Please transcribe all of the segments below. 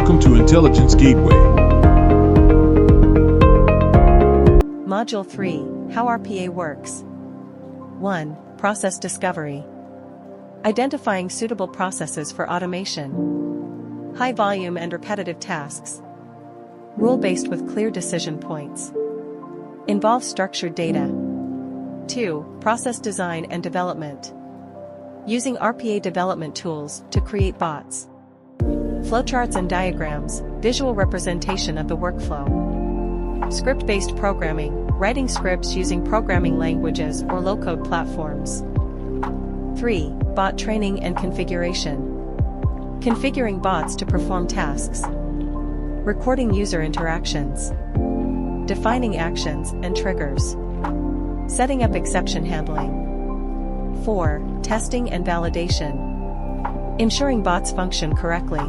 Welcome to Intelligence Gateway. Module 3, How RPA Works. 1. Process Discovery. Identifying suitable processes for automation. High volume and repetitive tasks. Rule-based with clear decision points. Involves structured data. 2. Process Design and Development. Using RPA development tools to create bots. Flowcharts and diagrams, visual representation of the workflow. Script-based programming, writing scripts using programming languages or low-code platforms. 3. Bot training and configuration. Configuring bots to perform tasks. Recording user interactions. Defining actions and triggers. Setting up exception handling. 4. Testing and validation. Ensuring bots function correctly.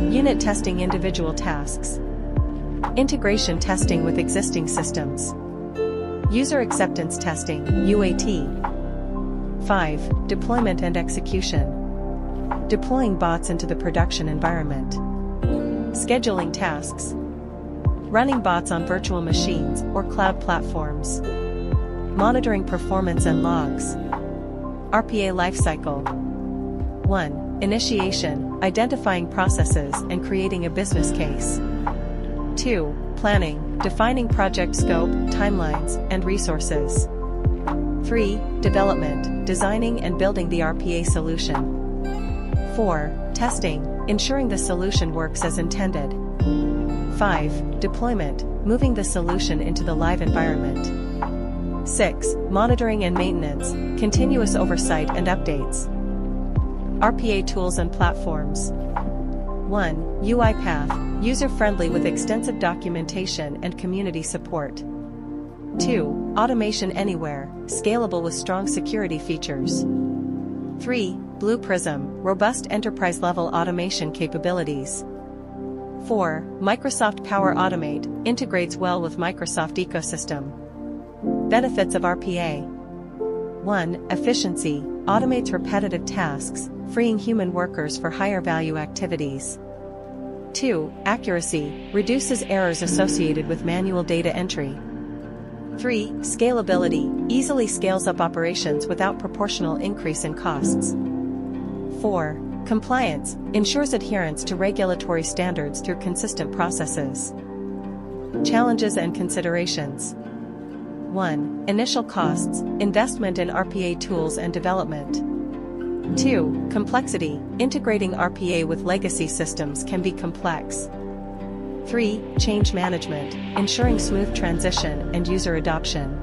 Unit testing individual tasks. Integration testing with existing systems. User acceptance testing, UAT. 5. Deployment and execution. Deploying bots into the production environment. Scheduling tasks. Running bots on virtual machines or cloud platforms. Monitoring performance and logs. RPA lifecycle. 1. Initiation, identifying processes and creating a business case. 2. Planning, defining project scope, timelines, and resources. 3. Development, designing and building the RPA solution. 4. Testing, ensuring the solution works as intended. 5. Deployment, moving the solution into the live environment. 6. Monitoring and maintenance, continuous oversight and updates. RPA tools and platforms. 1. UiPath, user-friendly with extensive documentation and community support. 2. Automation Anywhere, scalable with strong security features. 3. Blue Prism, robust enterprise-level automation capabilities. 4. Microsoft Power Automate, integrates well with Microsoft ecosystem. Benefits of RPA. 1. Efficiency, automates repetitive tasks, freeing human workers for higher value activities. 2. Accuracy, reduces errors associated with manual data entry. 3. Scalability, easily scales up operations without proportional increase in costs. 4. Compliance, ensures adherence to regulatory standards through consistent processes. Challenges and considerations. 1. Initial costs, investment in RPA tools and development. 2. Complexity, integrating RPA with legacy systems can be complex. 3. Change management, ensuring smooth transition and user adoption.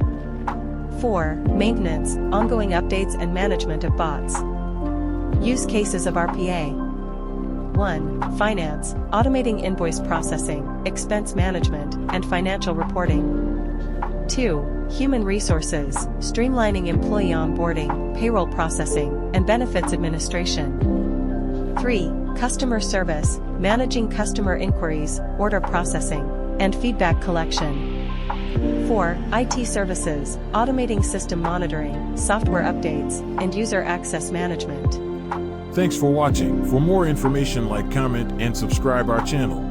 4. Maintenance, ongoing updates and management of bots. Use cases of RPA. 1. Finance, automating invoice processing, expense management, and financial reporting. 2. Human resources, streamlining employee onboarding, payroll processing, and benefits administration. 3. Customer service, managing customer inquiries, order processing, and feedback collection. 4. IT services, automating system monitoring, software updates, and user access management. Thanks for watching. For more information, like, comment, and subscribe our channel.